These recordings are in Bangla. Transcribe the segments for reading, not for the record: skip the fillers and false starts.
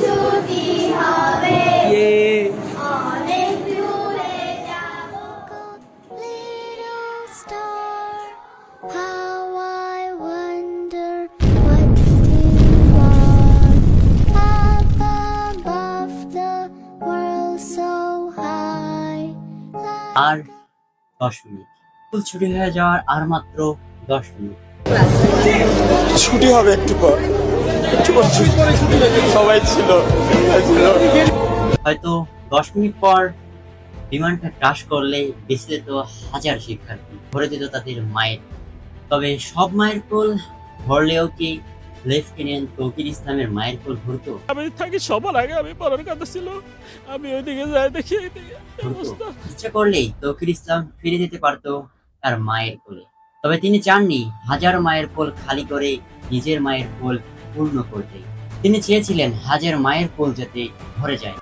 ছুটি হবে অনেক দূরে যাব। Little star, how I wonder what you are up above the world so high. আর 10 মিনিট, স্কুল ছুটি হয়ে যাওয়ার আর মাত্র 10 মিনিট। ছুটি হবে একটু পর সবাই ছিল। হয়তো 10 মিনিট পর বিমানটা ক্রাশ করলে বেঁচে যেত হাজার শিক্ষার্থী, ভরে যেত তাদের মায়ের। তবে সব মায়ের কোল ভরলেও কি লেফটেন্যান্ট তৌকির ইসলামের মায়ের কোল ভরতো? আমি থাকি সবার আগে, আমি পড়ার কথা ছিল, আমি ওইদিকে যাই দেখি এইদিকে অবস্থা। ইচ্ছা করলেই তৌকির ইসলাম ফিরে যেতে পারতো তার মায়ের কোলে। তবে তিনি চাননি হাজার মায়ের কোল খালি করে নিজের মায়ের কোল পূর্ণ করতে। তিনি চেয়েছিলেন হাজার মায়ের কোল যাতে ভরে যায়।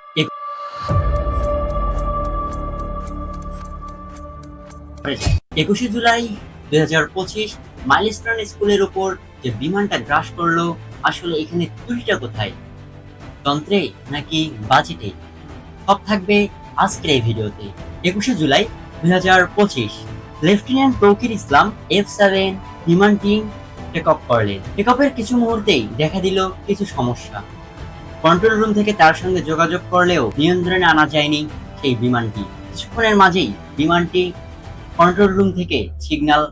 21শে জুলাই 2025 মাইলস্টোন স্কুলের উপর যে বিমানটা গ্রাস করলো, আসলে এখানে ত্রুটিটা কোথায়? যন্ত্রে নাকি বাজেটে? সব থাকবে আজকের এই ভিডিওতে। 21শে জুলাই 2025 লেফটেন্যান্ট তৌকির ইসলাম F7 বিমানটি টেক অফ করলেন। টেক অফের কিছু মুহূর্তেই দেখা দিল কিছু সমস্যা। কন্ট্রোল রুম থেকে তার সঙ্গে যোগাযোগ করলেও নিয়ন্ত্রণে আনা যায়নি সেই বিমানটি। কিছুক্ষণের মাঝেই বিমানটি কন্ট্রোল রুম থেকে সিগন্যাল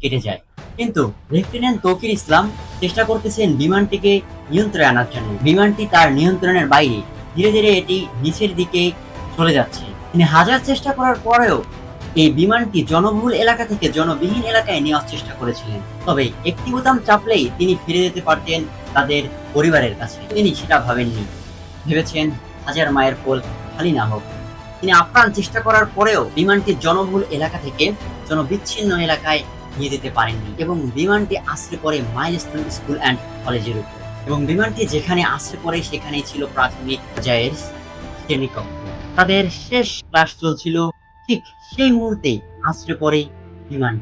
কেটে যায়। কিন্তু লেফটেন্যান্ট তৌকির ইসলাম চেষ্টা করতেছেন বিমানটিকে নিয়ন্ত্রণে আনার জন্য। বিমানটি তার নিয়ন্ত্রণের বাইরে, ধীরে ধীরে এটি নিচের দিকে চলে যাচ্ছে। তিনি হাজার চেষ্টা করার পরেও এই বিমানটি জনবহুল এলাকা থেকে জনবিহীন এলাকায় নেওয়ার চেষ্টা করেছিলেন। তবে একটি বোতাম চাপলেই তিনি ফিরে যেতে পারতেন তাদের পরিবারের কাছে। তিনি সেটা ভাবেননি, ভেবেছেন হাজার মায়ের কোল খালি না হোক। তিনি আপ্রাণ চেষ্টা করার পরেও বিমানটি জনবহুল এলাকা থেকে জনবিচ্ছিন্ন এলাকায় নিয়ে যেতে পারেননি এবং বিমানটি আশ্রয় পড়ে মাইলস্টোন স্কুল অ্যান্ড কলেজের উপর। এবং বিমানটি যেখানে আশ্রয় পড়ে সেখানেই ছিল প্রাথমিক পর্যায়ের শ্রেণীকক্ষ। তাদের শেষ ক্লাস চলছিল, ঠিক সেই মুহূর্তে আশ্রয় পড়ে বিমান।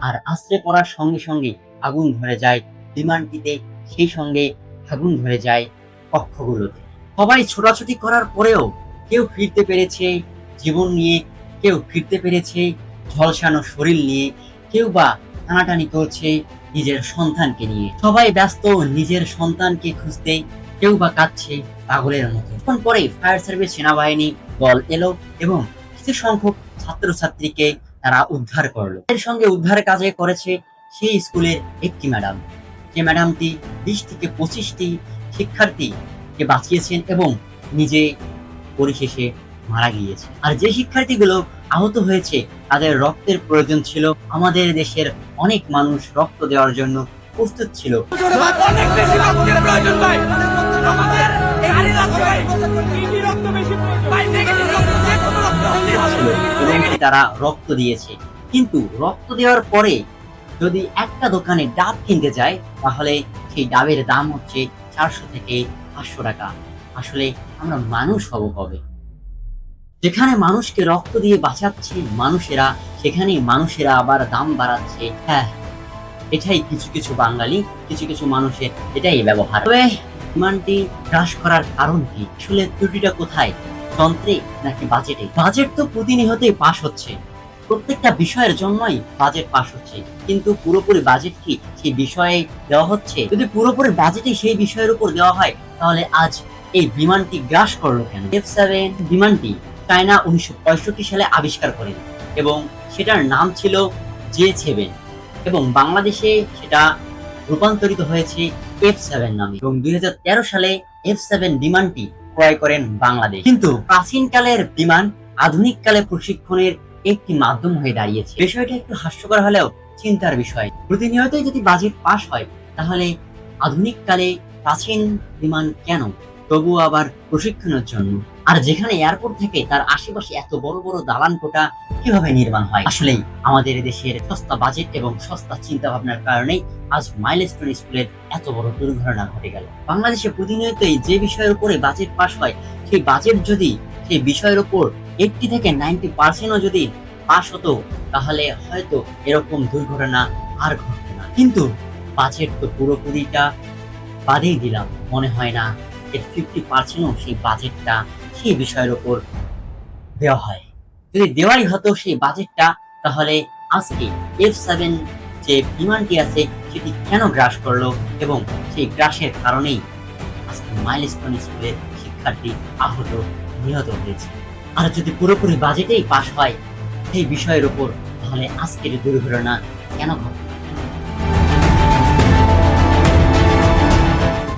আর আশ্রয় পড়ার সঙ্গে সঙ্গে আগুন ধরে যায় বিমানটিতে, সেই সঙ্গে আগুন ধরে যায় কক্ষগুলোতে। সবাই ছোটাছুটি করার পরেও কেউ ফিরতে পেরেছে জীবন নিয়ে, কেউ ফিরতে পেরেছে ঝলসানো শরীর নিয়ে, কেউ বা টানাটানি করছে নিজের সন্তানকে নিয়ে। সবাই ব্যস্ত নিজের সন্তানকে খুঁজতে, কেউ বা কাঁদছে পাগলের মতো। তখন পরে ফায়ার সার্ভিস সেনাবাহিনী দল এলো এবং কিছু সংখ্যক ছাত্রছাত্রীকে তারা উদ্ধার করলো। এর সঙ্গে উদ্ধার কাজে করেছে সেই স্কুলের একটি ম্যাডাম, যে ম্যাডামটি 20 থেকে 25টি শিক্ষার্থীকে বাঁচিয়েছেন এবং নিজে পরিশেষে মারা গিয়েছে। আর যে শিক্ষার্থীগুলো আহত হয়েছে তাদের রক্তের প্রয়োজন ছিল। আমাদের দেশের অনেক মানুষ রক্ত দেওয়ার জন্য প্রস্তুত ছিল, তারা রক্ত দিয়েছে। কিন্তু রক্ত দেওয়ার পরে যদি একটা দোকানে ডাব কিনতে যায়, তাহলে সেই ডাবের দাম হচ্ছে 400 থেকে 500 টাকা। আসলে আমরা মানুষ হব কবে? যেখানে মানুষকে রক্ত দিয়ে বাঁচাচ্ছে মানুষেরা, সেখানেই মানুষেরা আবার দাম বাড়াচ্ছে। হ্যাঁ, এটাই কিছু কিছু বাঙালি, কিছু কিছু মানুষের এটাই ব্যবহার। তবে বিমানটি ক্রাশ করার কারণ কি? আসলে ত্রুটিটা কোথায়? যন্ত্রে নাকি বাজেটে? বাজেট তো প্রতিনিয়তই পাস হচ্ছে, প্রত্যেকটা বিষয়ের জন্যই বাজেট পাস হচ্ছে, কিন্তু পুরোপুরি বাজেট কি সেই বিষয়ে দেওয়া হচ্ছে? যদি পুরোপুরি বাজেটই সেই বিষয়ের উপর দেওয়া হয়, তাহলে আজ এই বিমানটি গ্রাস করলো কেন? F7 বিমানটি চায়না 1965 সালে আবিষ্কার করেন এবং সেটার নাম ছিল J7 এবং বাংলাদেশে সেটা রূপান্তরিত হয়েছে F7 নামে এবং 2013 সালে F7 বিমানটি ক্রয় করেন বাংলাদেশ। কিন্তু প্রাচীনকালের বিমান আধুনিক কালে প্রশিক্ষণের একটি মাধ্যম হয়ে দাঁড়িয়েছে। বিষয়টা একটু হাস্যকর হলেও চিন্তার বিষয়। প্রতিনিয়তই যদি বাজেট পাস হয়, তাহলে আধুনিক কালে প্রাচীন বিমান কেন? তবুও আবার প্রশিক্ষণের জন্য। আর যেখানে এয়ারপোর্ট থেকে তার আশেপাশে এত বড় বড় দালান কোঠা কিভাবে নির্মাণ হয়? আসলেই আমাদের দেশের সস্তা বাজেট এবং সস্তা চিন্তা ভাবনার কারণেই আজ মাইলস্টোন স্কুলের এত বড় দুর্ঘটনা ঘটে গেল। বাংলাদেশে প্রতিনিয়তই যে বিষয়ের উপরে বাজেট পাস হয়, সেই বাজেট যদি সেই বিষয়ের উপর 80 থেকে 90% যদি পাস হতো, তাহলে হয়তো এরকম দুর্ঘটনা আর ঘটতো না। কিন্তু বাজেট তো পুরোপুরিটা বাদেই দিলাম, মনে হয় না এর 50%ও সেই বাজেটটা সেই বিষয়ের উপর দেওয়া হয়। যদি দেওয়াই হতো সেই বাজেটটা, তাহলে আজকে F7 যে বিমানটি আছে সেটি কেন গ্রাস করলো, এবং সেই গ্রাসের কারণেই আজকে মাইলস্টোন স্কুলের শিক্ষার্থী আহত নিহত হয়েছে। আর যদি পুরোপুরি বাজেটেই পাস হয় সেই বিষয়ের উপর, তাহলে আজকের দুর্ঘটনা কেন ঘটবে?